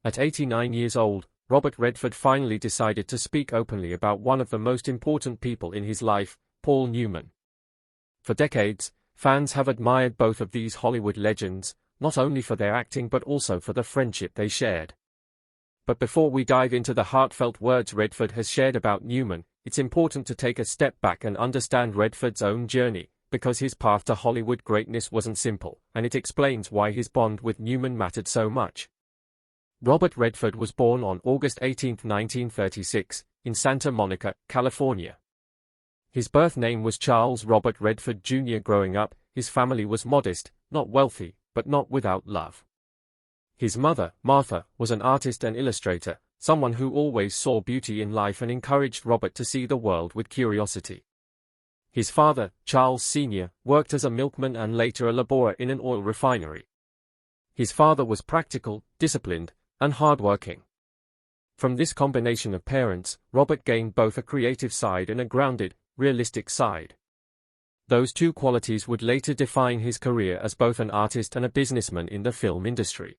At 89 years old, Robert Redford finally decided to speak openly about one of the most important people in his life, Paul Newman. For decades, fans have admired both of these Hollywood legends, not only for their acting but also for the friendship they shared. But before we dive into the heartfelt words Redford has shared about Newman, it's important to take a step back and understand Redford's own journey, because his path to Hollywood greatness wasn't simple, and it explains why his bond with Newman mattered so much. Robert Redford was born on August 18, 1936, in Santa Monica, California. His birth name was Charles Robert Redford Jr. Growing up, his family was modest, not wealthy, but not without love. His mother, Martha, was an artist and illustrator, someone who always saw beauty in life and encouraged Robert to see the world with curiosity. His father, Charles Sr., worked as a milkman and later a laborer in an oil refinery. His father was practical, disciplined, and hardworking. From this combination of parents, Robert gained both a creative side and a grounded, realistic side. Those two qualities would later define his career as both an artist and a businessman in the film industry.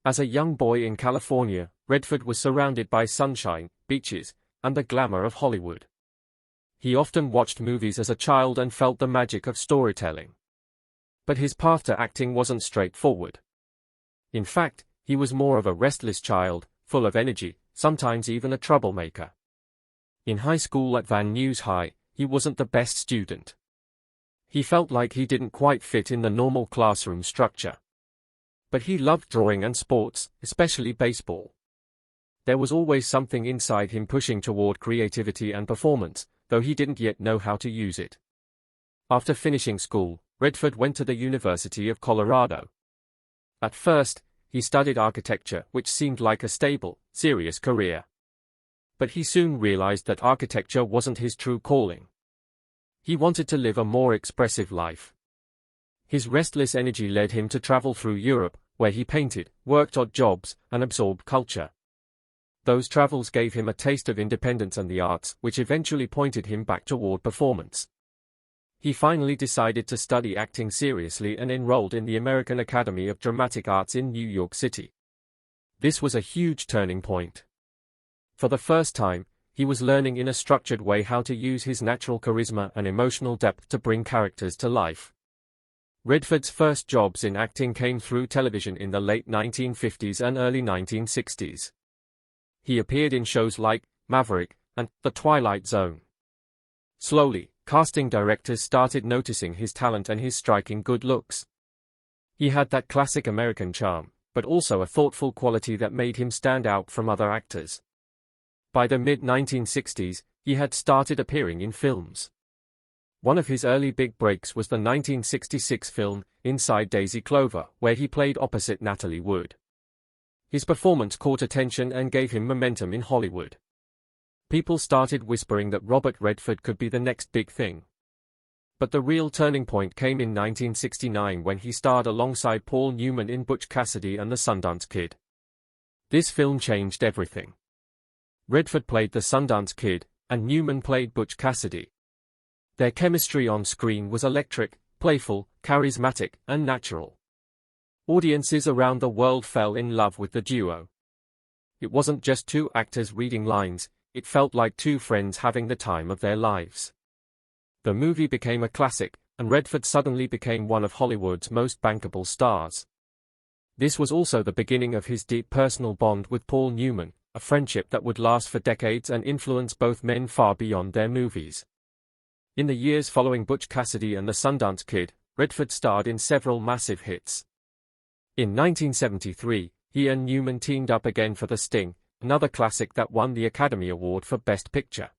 As a young boy in California, Redford was surrounded by sunshine, beaches, and the glamour of Hollywood. He often watched movies as a child and felt the magic of storytelling. But his path to acting wasn't straightforward. In fact, he was more of a restless child, full of energy, sometimes even a troublemaker. In high school at Van Nuys High, he wasn't the best student. He felt like he didn't quite fit in the normal classroom structure. But he loved drawing and sports, especially baseball. There was always something inside him pushing toward creativity and performance, though he didn't yet know how to use it. After finishing school, Redford went to the University of Colorado. At first, he studied architecture, which seemed like a stable, serious career. But he soon realized that architecture wasn't his true calling. He wanted to live a more expressive life. His restless energy led him to travel through Europe, where he painted, worked odd jobs, and absorbed culture. Those travels gave him a taste of independence and the arts, which eventually pointed him back toward performance. He finally decided to study acting seriously and enrolled in the American Academy of Dramatic Arts in New York City. This was a huge turning point. For the first time, he was learning in a structured way how to use his natural charisma and emotional depth to bring characters to life. Redford's first jobs in acting came through television in the late 1950s and early 1960s. He appeared in shows like Maverick and The Twilight Zone. Slowly, casting directors started noticing his talent and his striking good looks. He had that classic American charm, but also a thoughtful quality that made him stand out from other actors. By the mid-1960s, he had started appearing in films. One of his early big breaks was the 1966 film, Inside Daisy Clover, where he played opposite Natalie Wood. His performance caught attention and gave him momentum in Hollywood. People started whispering that Robert Redford could be the next big thing. But the real turning point came in 1969 when he starred alongside Paul Newman in Butch Cassidy and the Sundance Kid. This film changed everything. Redford played the Sundance Kid, and Newman played Butch Cassidy. Their chemistry on screen was electric, playful, charismatic, and natural. Audiences around the world fell in love with the duo. It wasn't just two actors reading lines, it felt like two friends having the time of their lives. The movie became a classic, and Redford suddenly became one of Hollywood's most bankable stars. This was also the beginning of his deep personal bond with Paul Newman, a friendship that would last for decades and influence both men far beyond their movies. In the years following Butch Cassidy and the Sundance Kid, Redford starred in several massive hits. In 1973, he and Newman teamed up again for The Sting, another classic that won the Academy Award for Best Picture.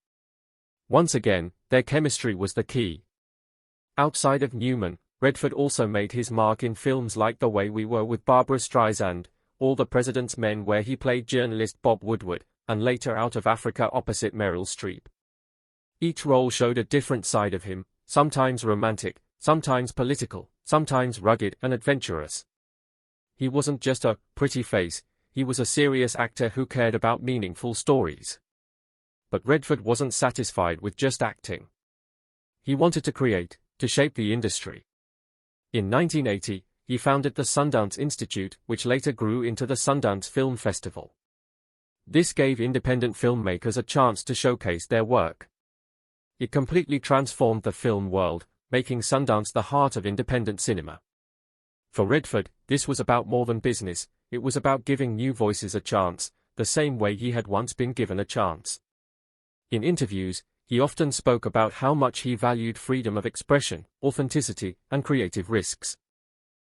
Once again, their chemistry was the key. Outside of Newman, Redford also made his mark in films like The Way We Were with Barbra Streisand, All the President's Men where he played journalist Bob Woodward, and later Out of Africa opposite Meryl Streep. Each role showed a different side of him, sometimes romantic, sometimes political, sometimes rugged and adventurous. He wasn't just a pretty face, he was a serious actor who cared about meaningful stories. But Redford wasn't satisfied with just acting. He wanted to create, to shape the industry. In 1980, he founded the Sundance Institute, which later grew into the Sundance Film Festival. This gave independent filmmakers a chance to showcase their work. It completely transformed the film world, making Sundance the heart of independent cinema. For Redford, this was about more than business, it was about giving new voices a chance, the same way he had once been given a chance. In interviews, he often spoke about how much he valued freedom of expression, authenticity, and creative risks.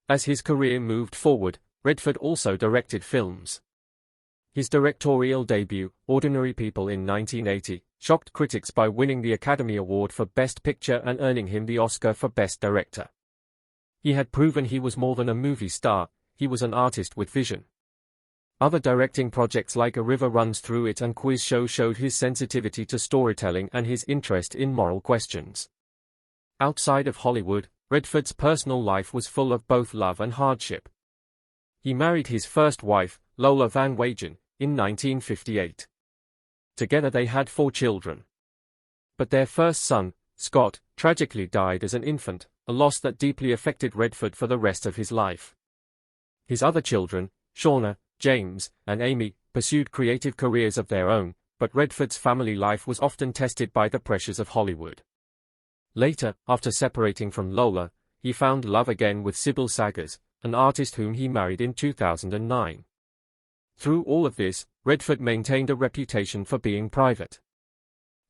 As his career moved forward, Redford also directed films. His directorial debut, Ordinary People in 1980, shocked critics by winning the Academy Award for Best Picture and earning him the Oscar for Best Director. He had proven he was more than a movie star, he was an artist with vision. Other directing projects like A River Runs Through It and Quiz Show showed his sensitivity to storytelling and his interest in moral questions. Outside of Hollywood, Redford's personal life was full of both love and hardship. He married his first wife, Lola Van Wagen, in 1958. Together they had 4 children. But their first son, Scott, tragically died as an infant, a loss that deeply affected Redford for the rest of his life. His other children, Shauna, James, and Amy, pursued creative careers of their own, but Redford's family life was often tested by the pressures of Hollywood. Later, after separating from Lola, he found love again with Sybil Sagers, an artist whom he married in 2009. Through all of this, Redford maintained a reputation for being private.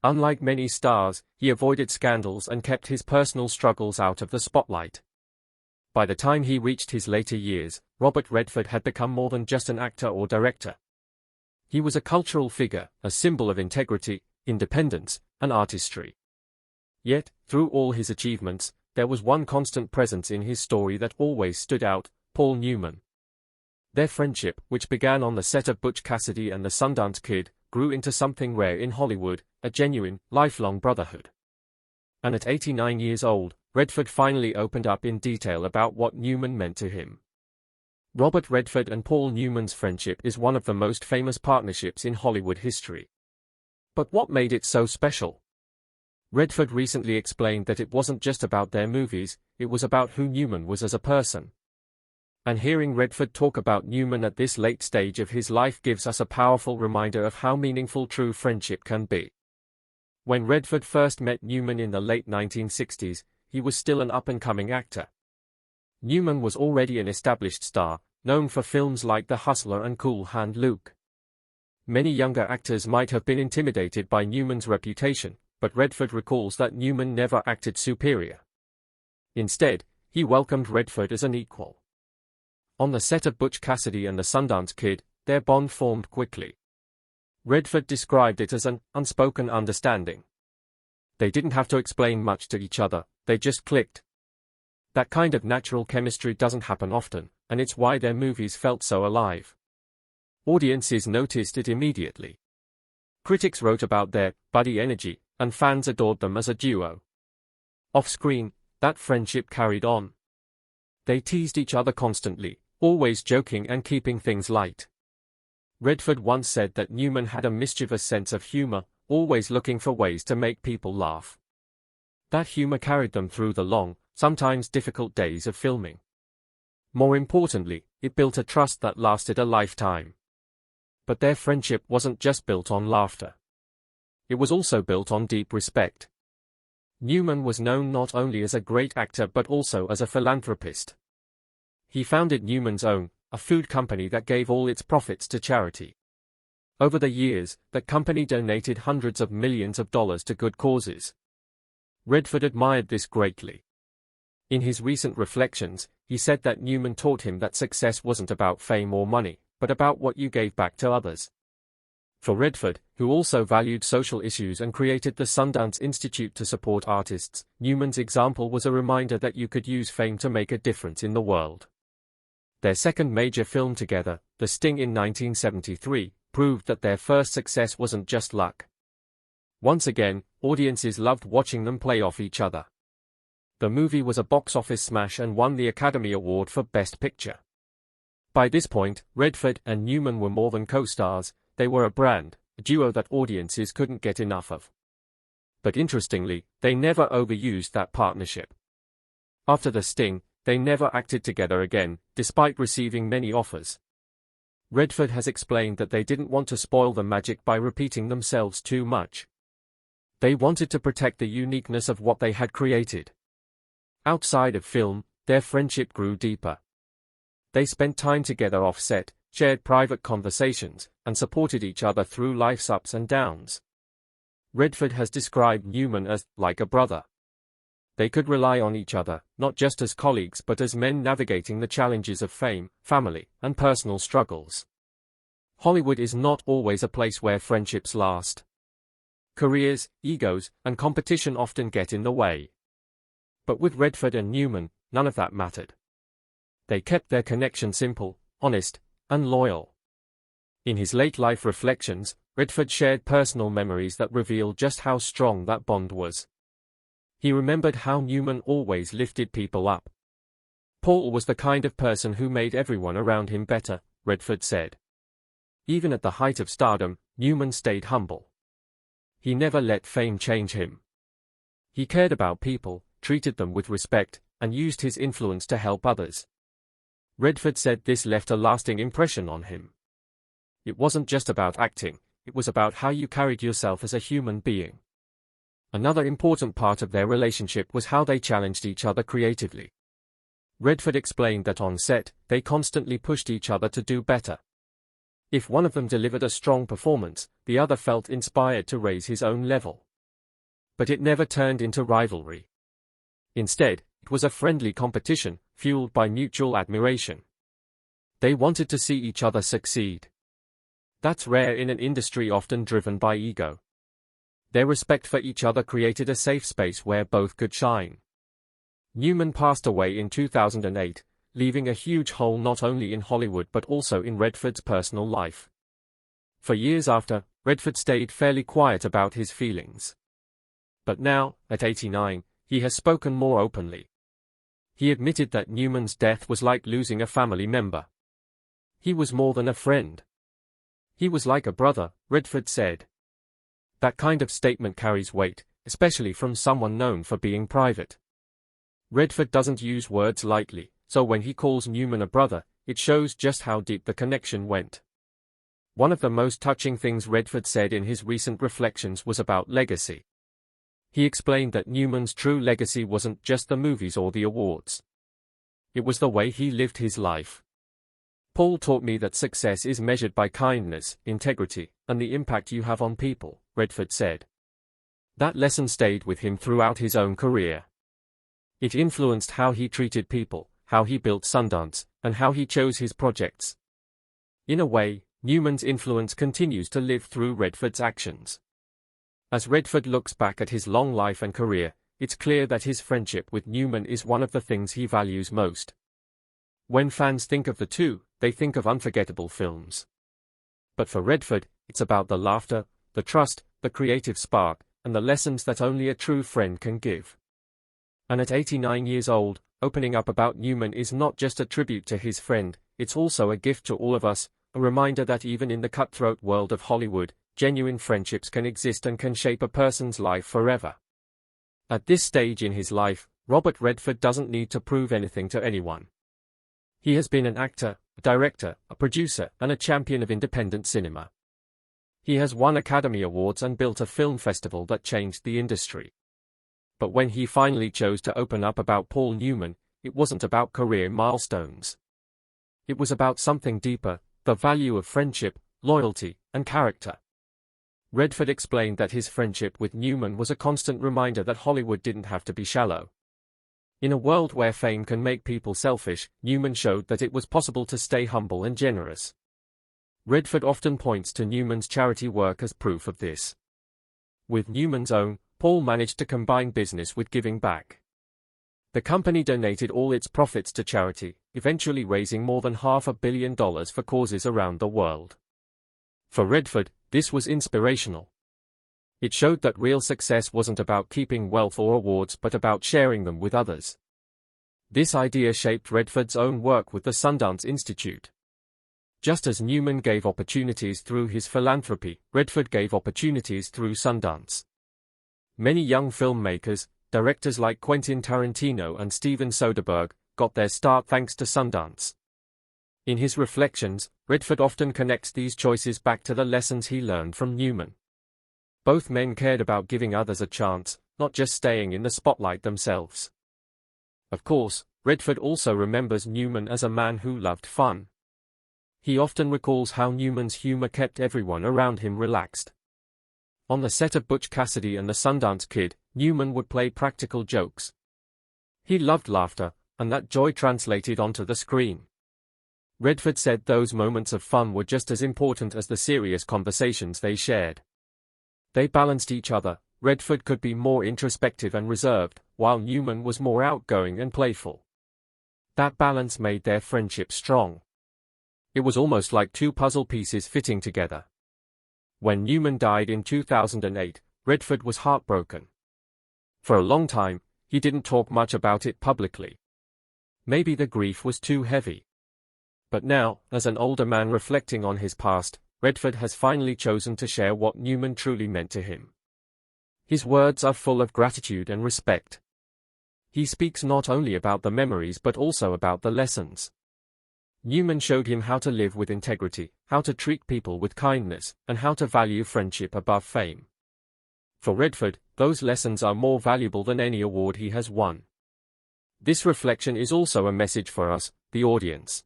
Unlike many stars, he avoided scandals and kept his personal struggles out of the spotlight. By the time he reached his later years, Robert Redford had become more than just an actor or director. He was a cultural figure, a symbol of integrity, independence, and artistry. Yet, through all his achievements, there was one constant presence in his story that always stood out: Paul Newman. Their friendship, which began on the set of Butch Cassidy and the Sundance Kid, grew into something rare in Hollywood, a genuine, lifelong brotherhood. And at 89 years old, Redford finally opened up in detail about what Newman meant to him. Robert Redford and Paul Newman's friendship is one of the most famous partnerships in Hollywood history. But what made it so special? Redford recently explained that it wasn't just about their movies, it was about who Newman was as a person. And hearing Redford talk about Newman at this late stage of his life gives us a powerful reminder of how meaningful true friendship can be. When Redford first met Newman in the late 1960s, he was still an up-and-coming actor. Newman was already an established star, known for films like The Hustler and Cool Hand Luke. Many younger actors might have been intimidated by Newman's reputation, but Redford recalls that Newman never acted superior. Instead, he welcomed Redford as an equal. On the set of Butch Cassidy and the Sundance Kid, their bond formed quickly. Redford described it as an unspoken understanding. They didn't have to explain much to each other, they just clicked. That kind of natural chemistry doesn't happen often, and it's why their movies felt so alive. Audiences noticed it immediately. Critics wrote about their buddy energy, and fans adored them as a duo. Off-screen, that friendship carried on. They teased each other constantly, always joking and keeping things light. Redford once said that Newman had a mischievous sense of humor, always looking for ways to make people laugh. That humor carried them through the long, sometimes difficult days of filming. More importantly, it built a trust that lasted a lifetime. But their friendship wasn't just built on laughter. It was also built on deep respect. Newman was known not only as a great actor but also as a philanthropist. He founded Newman's Own, a food company that gave all its profits to charity. Over the years, the company donated hundreds of millions of dollars to good causes. Redford admired this greatly. In his recent reflections, he said that Newman taught him that success wasn't about fame or money, but about what you gave back to others. For Redford, who also valued social issues and created the Sundance Institute to support artists, Newman's example was a reminder that you could use fame to make a difference in the world. Their second major film together, The Sting in 1973, proved that their first success wasn't just luck. Once again, audiences loved watching them play off each other. The movie was a box office smash and won the Academy Award for Best Picture. By this point, Redford and Newman were more than co-stars, they were a brand, a duo that audiences couldn't get enough of. But interestingly, they never overused that partnership. After The Sting, they never acted together again, despite receiving many offers. Redford has explained that they didn't want to spoil the magic by repeating themselves too much. They wanted to protect the uniqueness of what they had created. Outside of film, their friendship grew deeper. They spent time together off-set, shared private conversations, and supported each other through life's ups and downs. Redford has described Newman as like a brother. They could rely on each other, not just as colleagues but as men navigating the challenges of fame, family, and personal struggles. Hollywood is not always a place where friendships last. Careers, egos, and competition often get in the way. But with Redford and Newman, none of that mattered. They kept their connection simple, honest, and loyal. In his late-life reflections, Redford shared personal memories that reveal just how strong that bond was. He remembered how Newman always lifted people up. Paul was the kind of person who made everyone around him better, Redford said. Even at the height of stardom, Newman stayed humble. He never let fame change him. He cared about people, treated them with respect, and used his influence to help others. Redford said this left a lasting impression on him. It wasn't just about acting, it was about how you carried yourself as a human being. Another important part of their relationship was how they challenged each other creatively. Redford explained that on set, they constantly pushed each other to do better. If one of them delivered a strong performance, the other felt inspired to raise his own level. But it never turned into rivalry. Instead, it was a friendly competition, fueled by mutual admiration. They wanted to see each other succeed. That's rare in an industry often driven by ego. Their respect for each other created a safe space where both could shine. Newman passed away in 2008, leaving a huge hole not only in Hollywood but also in Redford's personal life. For years after, Redford stayed fairly quiet about his feelings. But now, at 89, he has spoken more openly. He admitted that Newman's death was like losing a family member. He was more than a friend. He was like a brother, Redford said. That kind of statement carries weight, especially from someone known for being private. Redford doesn't use words lightly, so when he calls Newman a brother, it shows just how deep the connection went. One of the most touching things Redford said in his recent reflections was about legacy. He explained that Newman's true legacy wasn't just the movies or the awards. It was the way he lived his life. Paul taught me that success is measured by kindness, integrity, and the impact you have on people, Redford said. That lesson stayed with him throughout his own career. It influenced how he treated people, how he built Sundance, and how he chose his projects. In a way, Newman's influence continues to live through Redford's actions. As Redford looks back at his long life and career, it's clear that his friendship with Newman is one of the things he values most. When fans think of the two, they think of unforgettable films. But for Redford, it's about the laughter, the trust, the creative spark, and the lessons that only a true friend can give. And at 89 years old, opening up about Newman is not just a tribute to his friend, it's also a gift to all of us, a reminder that even in the cutthroat world of Hollywood, genuine friendships can exist and can shape a person's life forever. At this stage in his life, Robert Redford doesn't need to prove anything to anyone. He has been an actor, a director, a producer, and a champion of independent cinema. He has won Academy Awards and built a film festival that changed the industry. But when he finally chose to open up about Paul Newman, it wasn't about career milestones. It was about something deeper, the value of friendship, loyalty, and character. Redford explained that his friendship with Newman was a constant reminder that Hollywood didn't have to be shallow. In a world where fame can make people selfish, Newman showed that it was possible to stay humble and generous. Redford often points to Newman's charity work as proof of this. With Newman's own, Paul managed to combine business with giving back. The company donated all its profits to charity, eventually raising more than $500 million for causes around the world. For Redford, this was inspirational. It showed that real success wasn't about keeping wealth or awards but about sharing them with others. This idea shaped Redford's own work with the Sundance Institute. Just as Newman gave opportunities through his philanthropy, Redford gave opportunities through Sundance. Many young filmmakers, directors like Quentin Tarantino and Steven Soderbergh, got their start thanks to Sundance. In his reflections, Redford often connects these choices back to the lessons he learned from Newman. Both men cared about giving others a chance, not just staying in the spotlight themselves. Of course, Redford also remembers Newman as a man who loved fun. He often recalls how Newman's humor kept everyone around him relaxed. On the set of Butch Cassidy and the Sundance Kid, Newman would play practical jokes. He loved laughter, and that joy translated onto the screen. Redford said those moments of fun were just as important as the serious conversations they shared. They balanced each other. Redford could be more introspective and reserved, while Newman was more outgoing and playful. That balance made their friendship strong. It was almost like two puzzle pieces fitting together. When Newman died in 2008, Redford was heartbroken. For a long time, he didn't talk much about it publicly. Maybe the grief was too heavy. But now, as an older man reflecting on his past, Redford has finally chosen to share what Newman truly meant to him. His words are full of gratitude and respect. He speaks not only about the memories but also about the lessons. Newman showed him how to live with integrity, how to treat people with kindness, and how to value friendship above fame. For Redford, those lessons are more valuable than any award he has won. This reflection is also a message for us, the audience.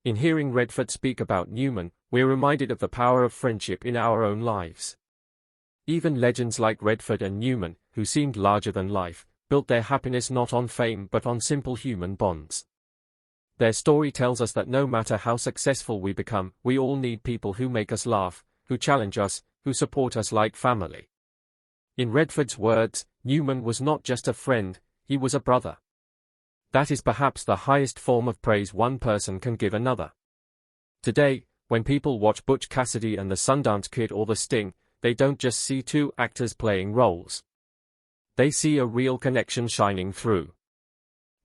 In hearing Redford speak about Newman, we're reminded of the power of friendship in our own lives. Even legends like Redford and Newman, who seemed larger than life, built their happiness not on fame but on simple human bonds. Their story tells us that no matter how successful we become, we all need people who make us laugh, who challenge us, who support us like family. In Redford's words, Newman was not just a friend, he was a brother. That is perhaps the highest form of praise one person can give another. Today, when people watch Butch Cassidy and the Sundance Kid or The Sting, they don't just see two actors playing roles. They see a real connection shining through.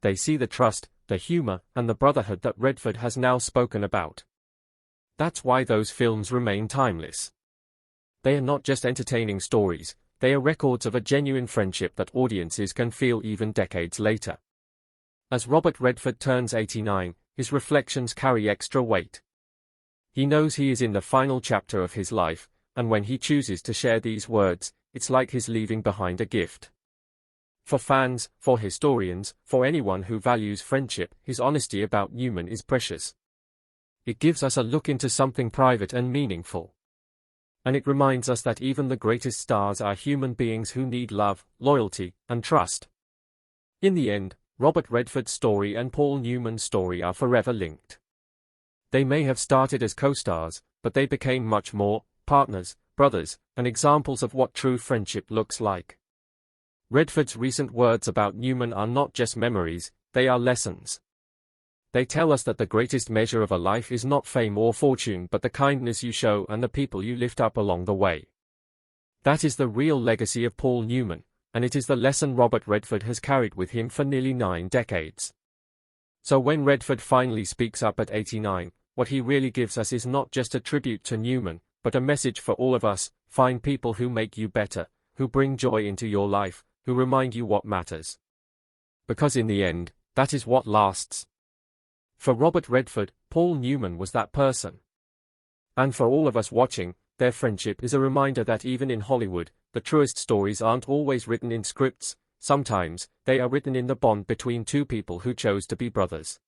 They see the trust, the humor, and the brotherhood that Redford has now spoken about. That's why those films remain timeless. They are not just entertaining stories, they are records of a genuine friendship that audiences can feel even decades later. As Robert Redford turns 89, his reflections carry extra weight. He knows he is in the final chapter of his life, and when he chooses to share these words, it's like he's leaving behind a gift. For fans, for historians, for anyone who values friendship, his honesty about Newman is precious. It gives us a look into something private and meaningful. And it reminds us that even the greatest stars are human beings who need love, loyalty, and trust. In the end, Robert Redford's story and Paul Newman's story are forever linked. They may have started as co-stars, but they became much more, partners, brothers, and examples of what true friendship looks like. Redford's recent words about Newman are not just memories, they are lessons. They tell us that the greatest measure of a life is not fame or fortune but the kindness you show and the people you lift up along the way. That is the real legacy of Paul Newman, and it is the lesson Robert Redford has carried with him for nearly 9 decades. So when Redford finally speaks up at 89, what he really gives us is not just a tribute to Newman, but a message for all of us: find people who make you better, who bring joy into your life, who remind you what matters. Because in the end, that is what lasts. For Robert Redford, Paul Newman was that person. And for all of us watching, their friendship is a reminder that even in Hollywood, the truest stories aren't always written in scripts. Sometimes, they are written in the bond between two people who chose to be brothers.